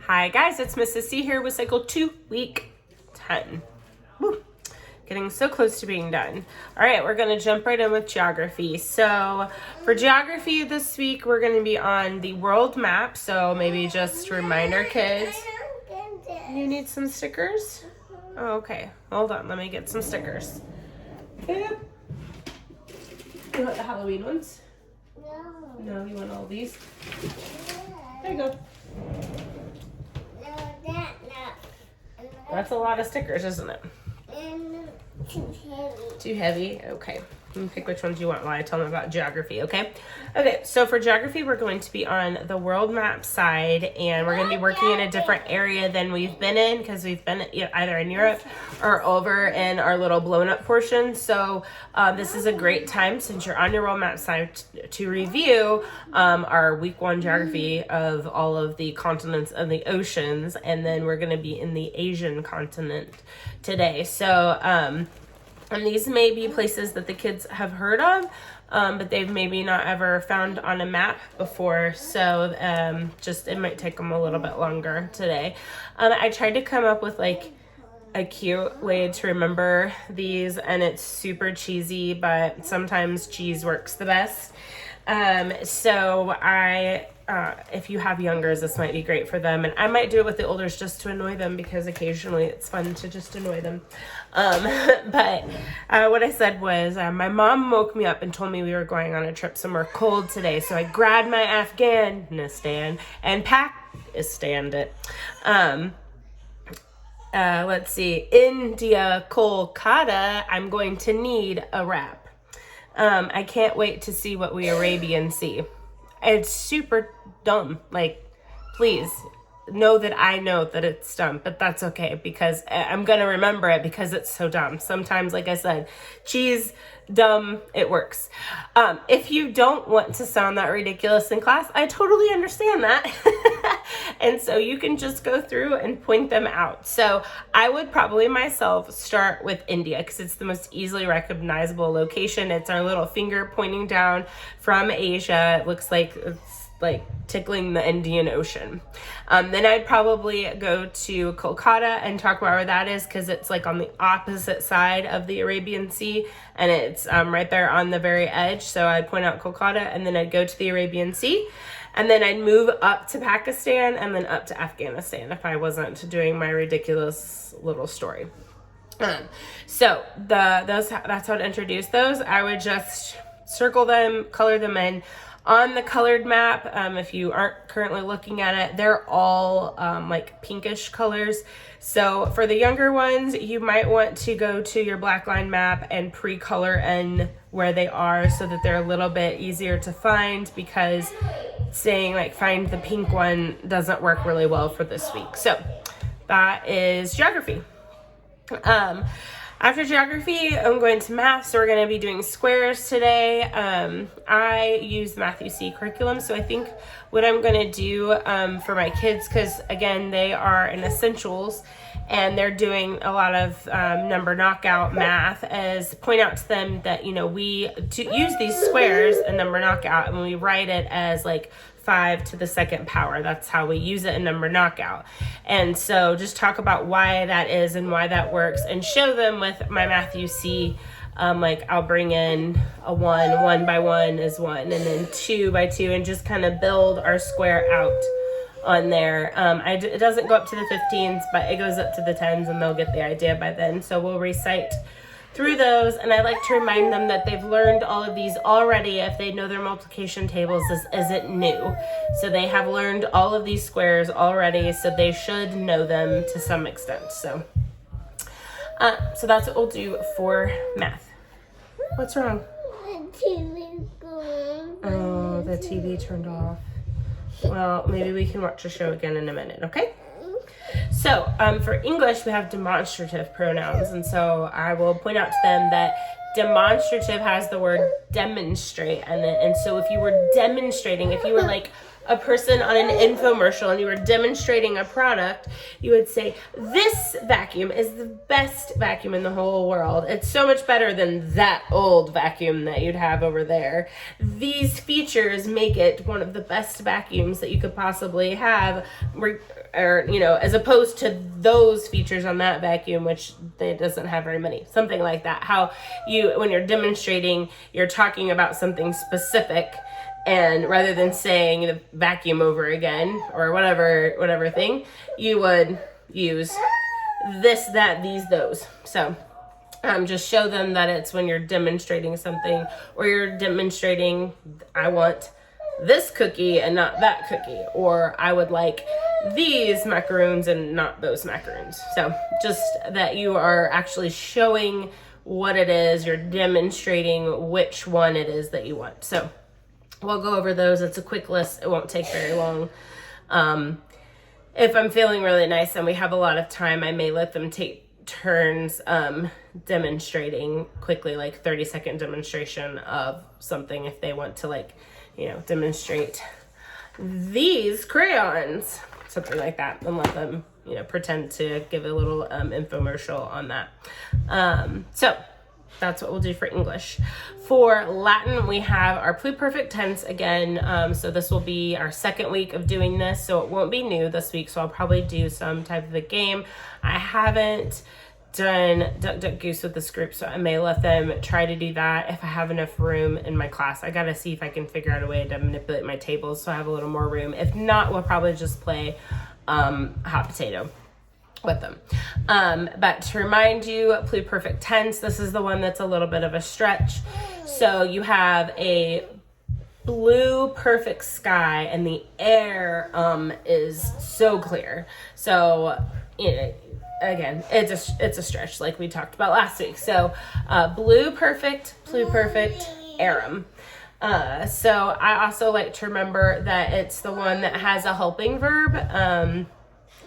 Hi guys, it's Mrs. C here with cycle 2, week 10. Woo. Getting so close to being done. All right, we're gonna jump right in with geography. So for geography this week, we're gonna be on the world map. So maybe just remind our kids. You need some stickers? Oh, okay, hold on, let me get some stickers. Okay. You want the Halloween ones? No, you want all these? There you go. That's a lot of stickers, isn't it? Too heavy. Too heavy? Okay. You can pick which ones you want while I tell them about geography, okay? Okay, so for geography, we're going to be on the world map side, and we're going to be working in a different area than we've been in, because we've been either in Europe or over in our little blown up portion. So this is a great time, since you're on your world map side, to review our week 1 geography of all of the continents and the oceans, and then we're going to be in the Asian continent today. So and these may be places that the kids have heard of, but they've maybe not ever found on a map before. So just it might take them a little bit longer today. I tried to come up with like a cute way to remember these, and it's super cheesy, but sometimes cheese works the best. So if you have youngers, this might be great for them, and I might do it with the olders just to annoy them, because occasionally it's fun to just annoy them. But what I said was, my mom woke me up and told me we were going on a trip somewhere cold today, so I grabbed my Afghanistan and Pakistan it. Let's see, India, Kolkata, I'm going to need a wrap. I can't wait to see what we Arabian see. It's super dumb. Like, please know that I know that it's dumb, but that's okay, because I'm going to remember it because it's so dumb. Sometimes, like I said, cheese, dumb, it works. If you don't want to sound that ridiculous in class, I totally understand that. And so you can just go through and point them out. So I would probably myself start with India, because it's the most easily recognizable location. It's our little finger pointing down from Asia. It looks like it's like tickling the Indian Ocean. Then I'd probably go to Kolkata and talk about where that is, because it's like on the opposite side of the Arabian Sea, and it's right there on the very edge. So I'd point out Kolkata, and then I'd go to the Arabian Sea, and then I'd move up to Pakistan, and then up to Afghanistan if I wasn't doing my ridiculous little story. So that's how to introduce those. I would just circle them, color them in. On the colored map, if you aren't currently looking at it, they're all like pinkish colors. So for the younger ones, you might want to go to your black line map and pre-color in where they are, so that they're a little bit easier to find, because saying like find the pink one doesn't work really well for this week. So that is geography. After geography, I'm going to math, so we're going to be doing squares today. I use Matthew C curriculum, so I think what I'm going to do for my kids, because again, they are in essentials, and they're doing a lot of number knockout math, is point out to them that, we use these squares in number knockout, and we write it as like 5 to the second power. That's how we use it in number knockout. And so just talk about why that is and why that works, and show them with my Matthew C. Like I'll bring in a 1 by 1 is 1, and then 2 by 2, and just kind of build our square out on there. It doesn't go up to the 15s, but it goes up to the 10s, and they'll get the idea by then. So we'll recite through those, and I like to remind them that they've learned all of these already. If they know their multiplication tables, this isn't new. So they have learned all of these squares already, so they should know them to some extent. So that's what we'll do for math. What's wrong? Oh, the TV turned off. Well, maybe we can watch the show again in a minute, okay? So for English, we have demonstrative pronouns, and so I will point out to them that demonstrative has the word demonstrate in it. And so if you were demonstrating, if you were like a person on an infomercial and you were demonstrating a product, you would say, this vacuum is the best vacuum in the whole world. It's so much better than that old vacuum that you'd have over there. These features make it one of the best vacuums that you could possibly have, or, you know, as opposed to those features on that vacuum, which it doesn't have very many, something like that. How you, when you're demonstrating, you're talking about something specific, and rather than saying the vacuum over again or whatever thing, you would use this, that, these, those. So just show them that it's when you're demonstrating something, or you're demonstrating, I want this cookie and not that cookie, or I would like these macaroons and not those macaroons. So just that you are actually showing what it is, you're demonstrating which one it is that you want. So we'll go over those. It's a quick list. It won't take very long. If I'm feeling really nice and we have a lot of time, I may let them take turns demonstrating quickly, like 30-second demonstration of something if they want to, like, you know, demonstrate these crayons, something like that, and let them, you know, pretend to give a little infomercial on that. So that's what we'll do for English. For Latin, we have our pluperfect tense again. So this will be our second week of doing this, so it won't be new this week, so I'll probably do some type of a game. I haven't done Duck Duck Goose with this group, so I may let them try to do that if I have enough room in my class. I gotta see if I can figure out a way to manipulate my tables so I have a little more room. If not, we'll probably just play hot potato with them. But to remind you, pluperfect tense, this is the one that's a little bit of a stretch. So you have a blue perfect sky and the air is so clear. So, you know, again, it's a stretch like we talked about last week. So blue perfect, pluperfect, arum. So I also like to remember that it's the one that has a helping verb.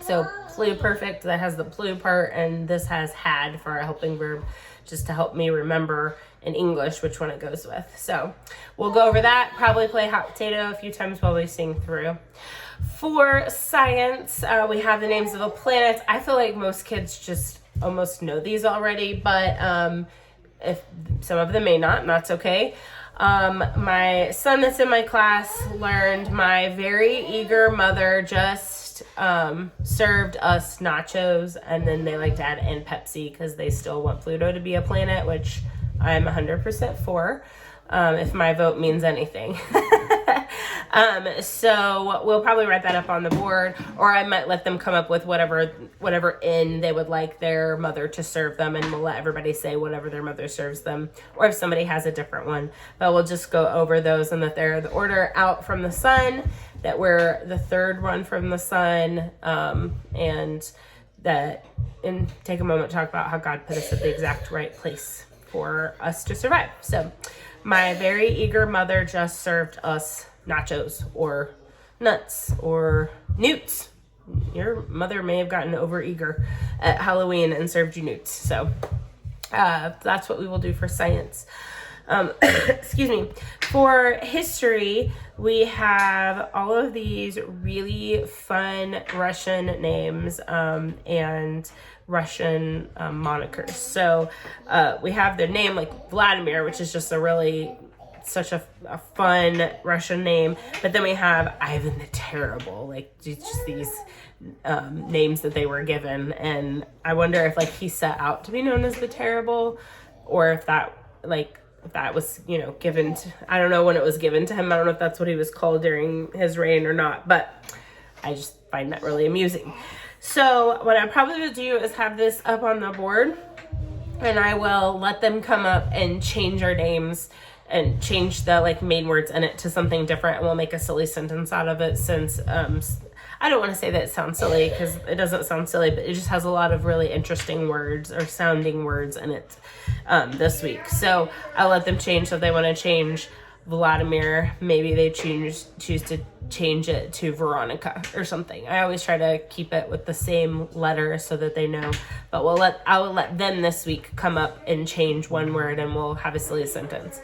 So pluperfect, that has the plu part, and this has had for a helping verb, just to help me remember in English which one it goes with. So we'll go over that, probably play hot potato a few times while we sing through. For science, we have the names of the planets. I feel like most kids just almost know these already, but if some of them may not, and that's okay. My son that's in my class learned my very eager mother just served us nachos, and then they like to add in Pepsi because they still want Pluto to be a planet, which I'm 100% for, if my vote means anything. So we'll probably write that up on the board, or I might let them come up with whatever in they would like their mother to serve them, and we'll let everybody say whatever their mother serves them, or if somebody has a different one. But we'll just go over those, and that they're the order out from the sun, that we're the third one from the sun, and take a moment to talk about how God put us at the exact right place for us to survive. So my very eager mother just served us nachos or nuts or newts. Your mother may have gotten over eager at Halloween and served you newts. So that's what we will do for science. Excuse me. For history, we have all of these really fun Russian names and Russian monikers. So we have their name like Vladimir, which is just such a fun Russian name. But then we have Ivan the Terrible, like just these names that they were given. And I wonder if like he set out to be known as the Terrible, or if that was, you know, given to, I don't know when it was given to him. I don't know if that's what he was called during his reign or not, but I just find that really amusing. So what I probably will do is have this up on the board, and I will let them come up and change our names and change the like main words in it to something different, and we'll make a silly sentence out of it, since I don't want to say that it sounds silly, because it doesn't sound silly, but it just has a lot of really interesting words or sounding words in it this week. So I'll let them change. So if they want to change Vladimir, maybe they choose to change it to Veronica or something. I always try to keep it with the same letter so that they know. But I will let them this week come up and change one word, and we'll have a silly sentence.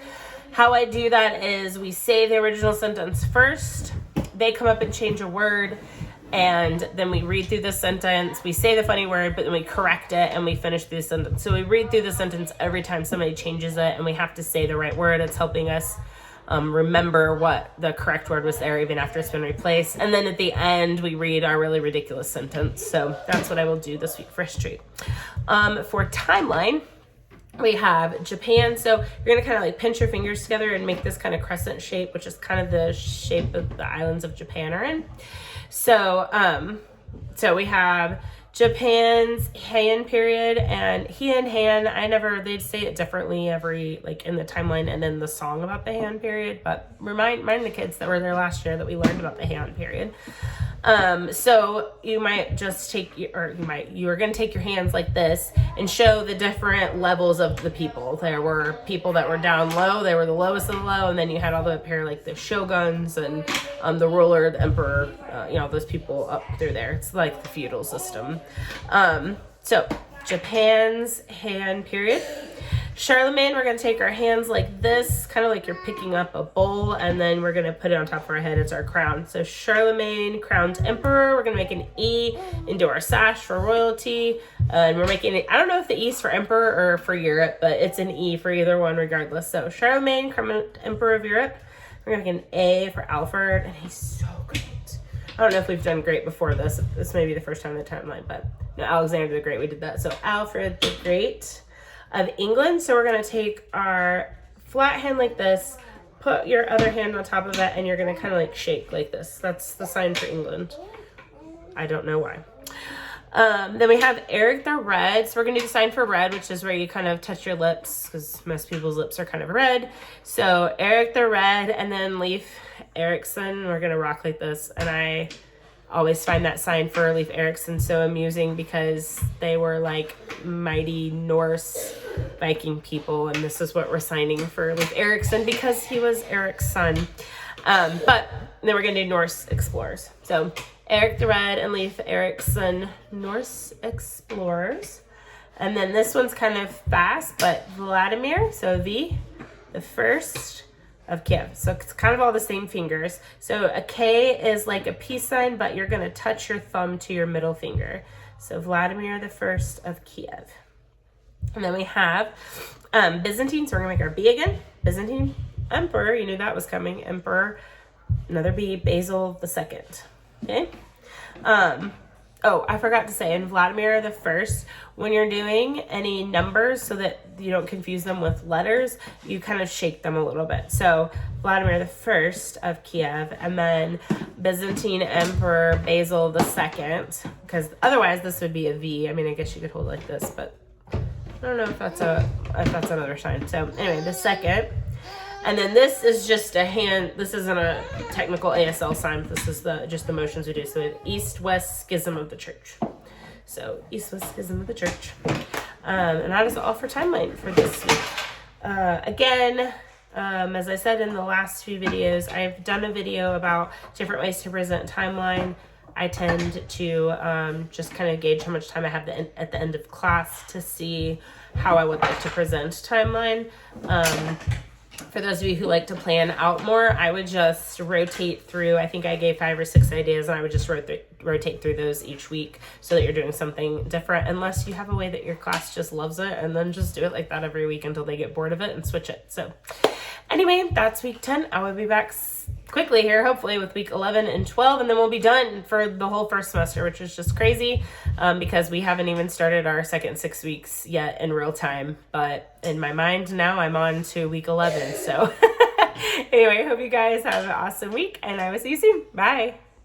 How I do that is we say the original sentence first, they come up and change a word, and then we read through the sentence, we say the funny word, but then we correct it and we finish the sentence. So we read through the sentence every time somebody changes it, and we have to say the right word. It's helping us remember what the correct word was there even after it's been replaced. And then at the end, we read our really ridiculous sentence. So that's what I will do this week for history. For timeline, we have Japan. So you're going to kind of like pinch your fingers together and make this kind of crescent shape, which is kind of the shape of the islands of Japan are in. So, so we have Japan's Heian period and Heian. They say it differently every, like in the timeline and in the song about the Heian period, but remind the kids that were there last year that we learned about the Heian period. So you might just you are going to take your hands like this and show the different levels of the people. There were people that were down low. They were the lowest of the low. And then you had all the up here, like the shoguns and, the ruler, the emperor, those people up through there. It's like the feudal system. So Japan's Heian period. Charlemagne, we're going to take our hands like this, kind of like you're picking up a bowl, and then we're going to put it on top of our head as our crown. So Charlemagne, crowned emperor, we're going to make an E into our sash for royalty, and we're making it, I don't know if the E is for emperor or for Europe, but it's an E for either one regardless. So Charlemagne, crowned emperor of Europe, we're going to make an A for Alfred, and he's so great. I don't know if we've done great before this. This may be the first time in the timeline, but no, Alexander the Great, we did that. So Alfred the Great of England. So we're going to take our flat hand like this, put your other hand on top of it, and you're going to kind of like shake like this. That's the sign for England. I don't know why. Then we have Eric the Red. So we're going to do the sign for red, which is where you kind of touch your lips because most people's lips are kind of red. So Eric the Red, and then Leif Erikson. We're going to rock like this. And I always find that sign for Leif Erikson so amusing because they were like mighty Norse Viking people, and this is what we're signing for Leif Erikson because he was Eric's son. But then we're going to do Norse explorers. So Eric the Red and Leif Erikson, Norse explorers. And then this one's kind of fast, but Vladimir, so the first of Kiev. So it's kind of all the same fingers. So a K is like a peace sign, but you're going to touch your thumb to your middle finger. So Vladimir the First of Kiev. And then we have Byzantine. So we're going to make our B again. Byzantine Emperor. You knew that was coming. Emperor. Another B. Basil the Second. Okay. Oh, I forgot to say, in Vladimir the First, when you're doing any numbers so that you don't confuse them with letters, you kind of shake them a little bit. So Vladimir the First of Kiev, and then Byzantine Emperor Basil the Second, because otherwise this would be a V. I mean, I guess you could hold it like this, but I don't know if that's another sign. So anyway, the second. And then this is just a hand. This isn't a technical ASL sign. This is just the motions we do. So East-West Schism of the Church. So East-West Schism of the Church. And that is all for timeline for this week. Again, as I said in the last few videos, I've done a video about different ways to present timeline. I tend to just kind of gauge how much time I have at the end of class to see how I would like to present timeline. For those of you who like to plan out more, I would just rotate through. I think I gave 5 or 6 ideas, and I would just rotate through those each week so that you're doing something different, unless you have a way that your class just loves it, and then just do it like that every week until they get bored of it and switch it. So anyway, that's week 10. I will be back quickly here, hopefully, with week 11 and 12, and then we'll be done for the whole first semester, which is just crazy because we haven't even started our second 6 weeks yet in real time. But in my mind now, I'm on to week 11. So anyway, I hope you guys have an awesome week, and I will see you soon. Bye.